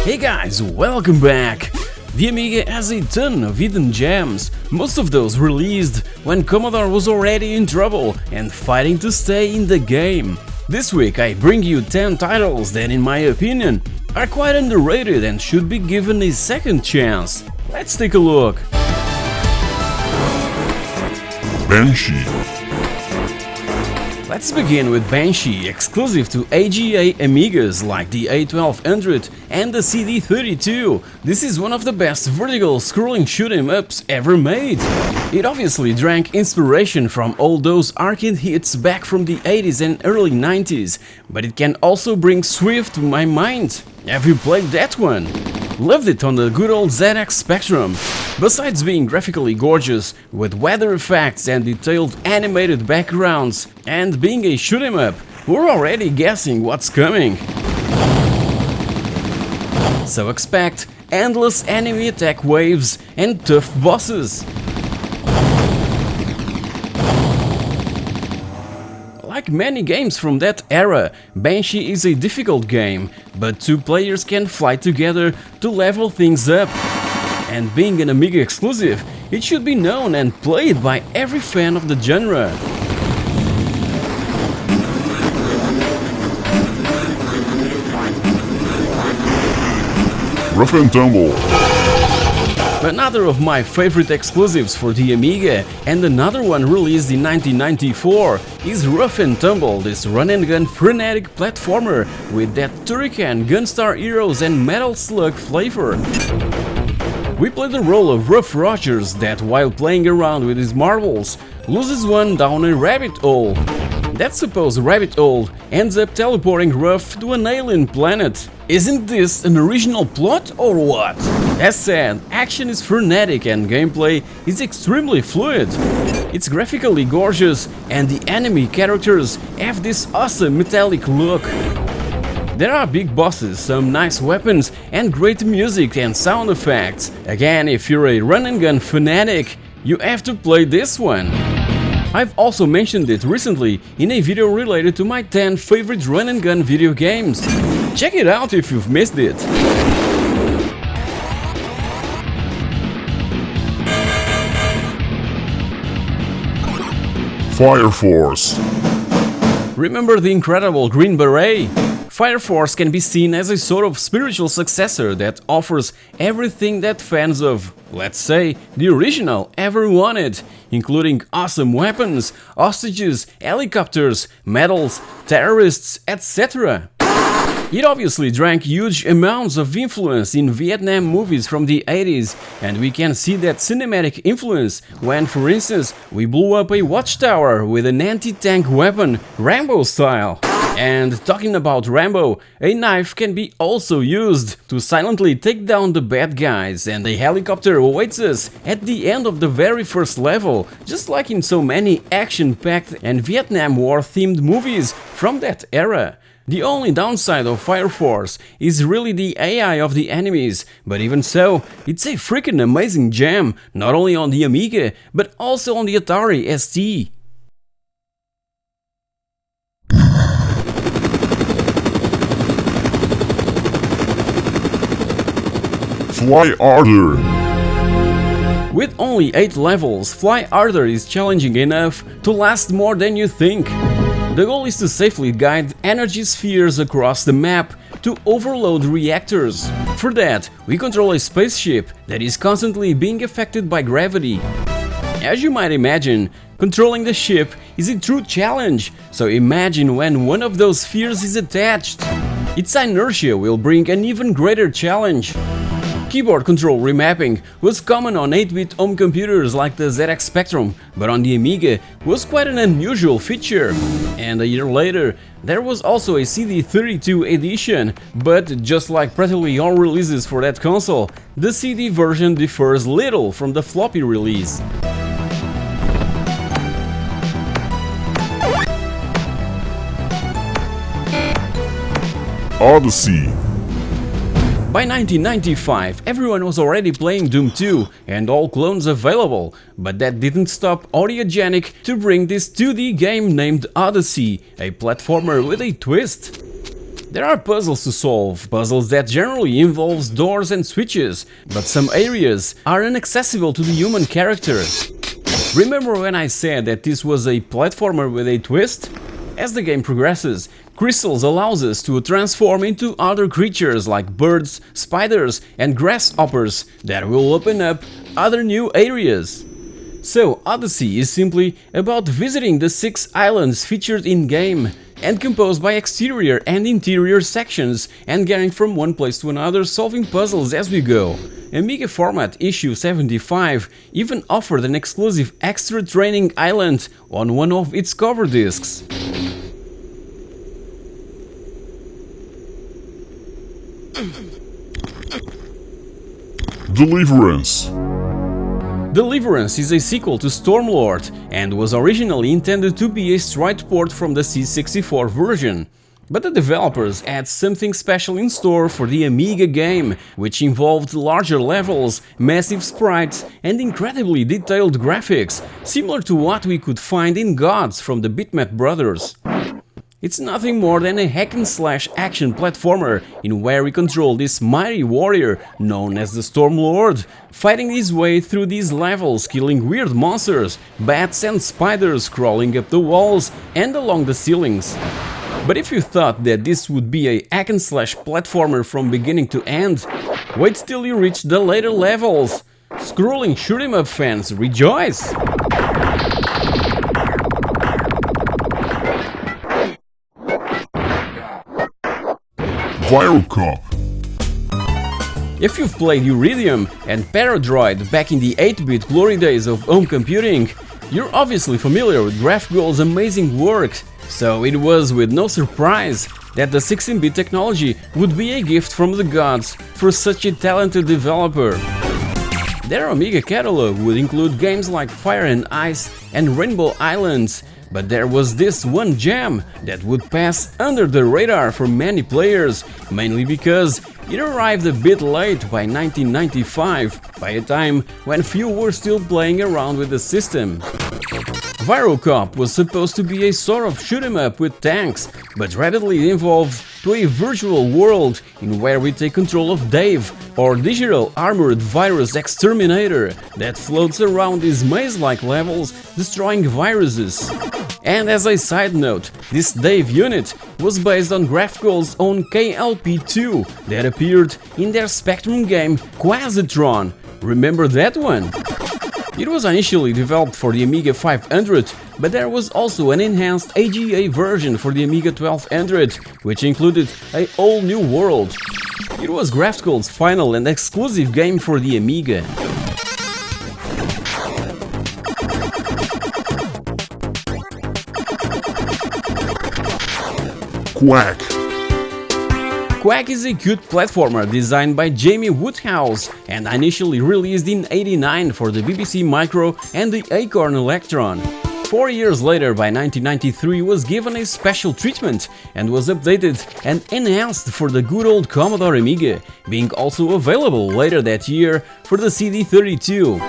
Hey guys, welcome back! The Amiga has a ton of hidden gems, most of those released when Commodore was already in trouble and fighting to stay in the game. This week I bring you 10 titles that, in my opinion, are quite underrated and should be given a second chance. Let's take a look. Banshee. Let's begin with Banshee, exclusive to AGA Amigas like the A1200 and the CD32. This is one of the best vertical scrolling shoot-'em-ups ever made. It obviously drank inspiration from all those arcade hits back from the 80s and early 90s, but it can also bring Swift to my mind. Have you played that one? Loved it on the good old ZX Spectrum. Besides being graphically gorgeous, with weather effects and detailed animated backgrounds, and being a shoot-'em-up, we're already guessing what's coming. So expect endless enemy attack waves and tough bosses. Like many games from that era, Banshee is a difficult game, but two players can fight together to level things up. And being an Amiga exclusive, it should be known and played by every fan of the genre. Ruff and Tumble. Another of my favorite exclusives for the Amiga, and another one released in 1994, is Ruff and Tumble, this run-and-gun frenetic platformer with that Turrican, Gunstar Heroes and Metal Slug flavor. We play the role of Ruff Rogers that, while playing around with his marbles, loses one down a rabbit hole. That supposed rabbit hole ends up teleporting Ruff to an alien planet. Isn't this an original plot or what? As said, action is frenetic and gameplay is extremely fluid. It's graphically gorgeous and the enemy characters have this awesome metallic look. There are big bosses, some nice weapons and great music and sound effects. Again, if you're a run-and-gun fanatic, you have to play this one. I've also mentioned it recently in a video related to my 10 favorite run-and-gun video games. Check it out if you've missed it. Fire Force. Remember the incredible Green Beret? Fire Force can be seen as a sort of spiritual successor that offers everything that fans of, let's say, the original ever wanted, including awesome weapons, hostages, helicopters, medals, terrorists, etc. It obviously drank huge amounts of influence in Vietnam movies from the 80s, and we can see that cinematic influence when, for instance, we blew up a watchtower with an anti-tank weapon, Rambo style. And talking about Rambo, a knife can be also used to silently take down the bad guys, and a helicopter awaits us at the end of the very first level, just like in so many action-packed and Vietnam War-themed movies from that era. The only downside of Fire Force is really the AI of the enemies, but even so, it's a freaking amazing gem, not only on the Amiga, but also on the Atari ST. Fly Harder. With only 8 levels, Fly Harder is challenging enough to last more than you think. The goal is to safely guide energy spheres across the map to overload reactors. For that, we control a spaceship that is constantly being affected by gravity. As you might imagine, controlling the ship is a true challenge, so imagine when one of those spheres is attached. Its inertia will bring an even greater challenge. Keyboard control remapping was common on 8-bit home computers like the ZX Spectrum, but on the Amiga was quite an unusual feature. And a year later, there was also a CD32 edition, but just like practically all releases for that console, the CD version differs little from the floppy release. Odyssey. By 1995, everyone was already playing Doom 2 and all clones available, but that didn't stop Audiogenic to bring this 2D game named Odyssey, a platformer with a twist. There are puzzles to solve, puzzles that generally involves doors and switches, but some areas are inaccessible to the human character. Remember when I said that this was a platformer with a twist? As the game progresses, crystals allows us to transform into other creatures like birds, spiders and grasshoppers that will open up other new areas. So Odyssey is simply about visiting the 6 islands featured in-game and composed by exterior and interior sections and getting from one place to another, solving puzzles as we go. Amiga format issue 75 even offered an exclusive extra training island on one of its cover discs. Deliverance. Deliverance is a sequel to Stormlord and was originally intended to be a straight port from the C64 version. But the developers had something special in store for the Amiga game, which involved larger levels, massive sprites and incredibly detailed graphics, similar to what we could find in Gods from the Bitmap brothers. It's nothing more than a hack-and-slash action platformer in where we control this mighty warrior known as the Stormlord, fighting his way through these levels, killing weird monsters, bats and spiders crawling up the walls and along the ceilings. But if you thought that this would be a hack-and-slash platformer from beginning to end, wait till you reach the later levels. Scrolling shoot-em-up fans, rejoice! Virocop. If you've played Uridium and Paradroid back in the 8-bit glory days of home computing, you're obviously familiar with GraphGold's amazing work, so it was with no surprise that the 16-bit technology would be a gift from the gods for such a talented developer. Their Amiga catalog would include games like Fire and Ice and Rainbow Islands, but there was this one gem that would pass under the radar for many players, mainly because it arrived a bit late by 1995, by a time when few were still playing around with the system. Virocop was supposed to be a sort of shoot-em-up with tanks, but rapidly evolved to a virtual world in where we take control of Dave, our digital armored virus exterminator that floats around these maze-like levels, destroying viruses. And as a side note, this Dave unit was based on GraphGold's own KLP2 that appeared in their Spectrum game Quasitron. Remember that one? It was initially developed for the Amiga 500, but there was also an enhanced AGA version for the Amiga 1200, which included a whole new world. It was GraphGold's final and exclusive game for the Amiga. Quak. Quak is a cute platformer designed by Jamie Woodhouse and initially released in '89 for the BBC Micro and the Acorn Electron. 4 years later, by 1993, was given a special treatment and was updated and enhanced for the good old Commodore Amiga, being also available later that year for the CD32.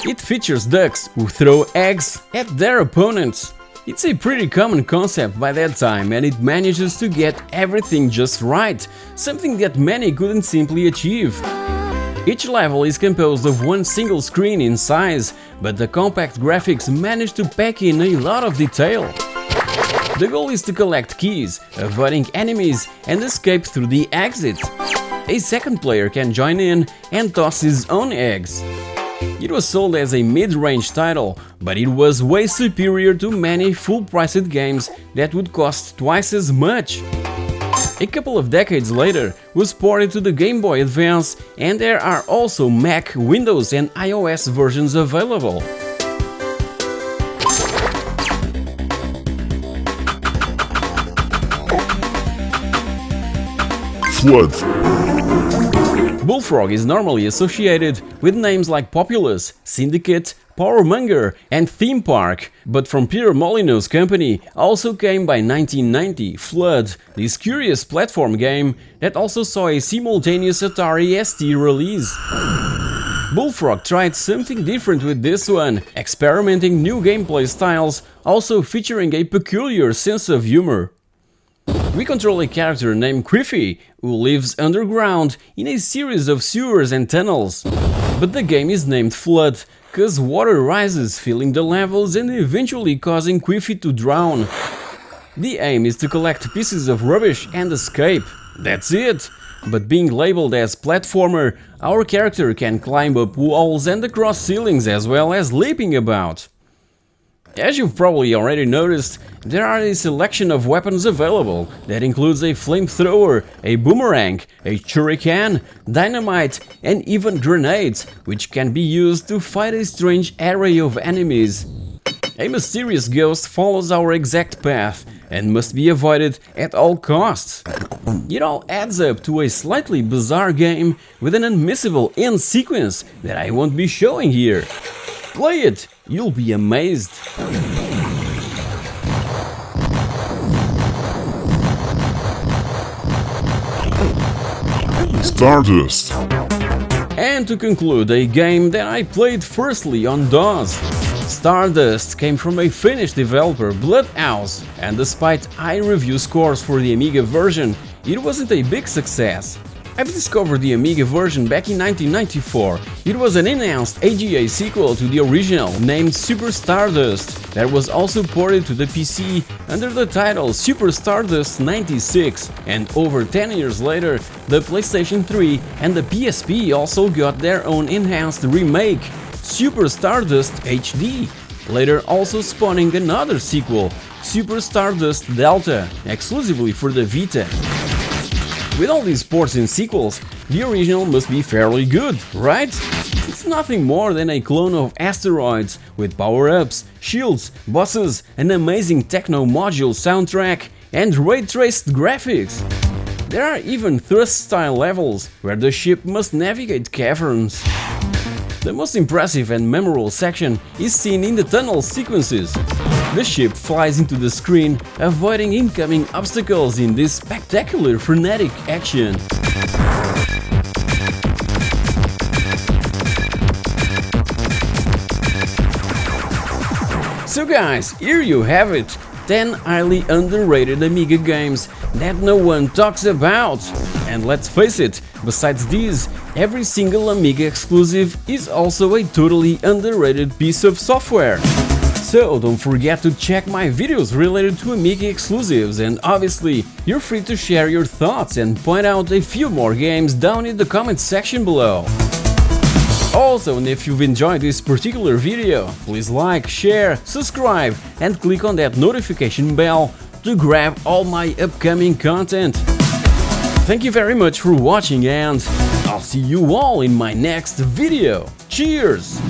It features ducks who throw eggs at their opponents. It's a pretty common concept by that time, and it manages to get everything just right, something that many couldn't simply achieve. Each level is composed of one single screen in size, but the compact graphics manage to pack in a lot of detail. The goal is to collect keys, avoiding enemies and escape through the exit. A second player can join in and toss his own eggs. It was sold as a mid-range title, but it was way superior to many full-priced games that would cost twice as much. A couple of decades later, was ported to the Game Boy Advance, and there are also Mac, Windows and iOS versions available. Flood. Bullfrog is normally associated with names like Populous, Syndicate, Powermonger and Theme Park, but from Peter Molyneux's company also came by 1990 Flood, this curious platform game that also saw a simultaneous Atari ST release. Bullfrog tried something different with this one, experimenting new gameplay styles, also featuring a peculiar sense of humor. We control a character named Griffey, who lives underground in a series of sewers and tunnels. But the game is named Flood, cause water rises, filling the levels and eventually causing Griffey to drown. The aim is to collect pieces of rubbish and escape. That's it! But being labeled as platformer, our character can climb up walls and across ceilings as well as leaping about. As you've probably already noticed, there are a selection of weapons available that includes a flamethrower, a boomerang, a shuriken, dynamite and even grenades, which can be used to fight a strange array of enemies. A mysterious ghost follows our exact path and must be avoided at all costs. It all adds up to a slightly bizarre game with an unmissable end sequence that I won't be showing here. Play it, you'll be amazed. Stardust. And to conclude, a game that I played firstly on DOS. Stardust came from a Finnish developer, Bloodhouse, and despite high review scores for the Amiga version, it wasn't a big success. I've discovered the Amiga version back in 1994. It was an announced AGA sequel to the original, named Super Stardust, that was also ported to the PC under the title Super Stardust 96, and over 10 years later, the PlayStation 3 and the PSP also got their own enhanced remake, Super Stardust HD, later also spawning another sequel, Super Stardust Delta, exclusively for the Vita. With all these ports and sequels, the original must be fairly good, right? It's nothing more than a clone of Asteroids, with power-ups, shields, bosses, an amazing techno module soundtrack, and ray-traced graphics. There are even thrust-style levels, where the ship must navigate caverns. The most impressive and memorable section is seen in the tunnel sequences. The ship flies into the screen, avoiding incoming obstacles in this spectacular frenetic action. So guys, here you have it, 10 highly underrated Amiga games that no one talks about. And let's face it, besides these, every single Amiga exclusive is also a totally underrated piece of software. So don't forget to check my videos related to Amiga exclusives, and obviously you're free to share your thoughts and point out a few more games down in the comment section below. Also, and if you've enjoyed this particular video, please like, share, subscribe and click on that notification bell to grab all my upcoming content. Thank you very much for watching, and I'll see you all in my next video. Cheers!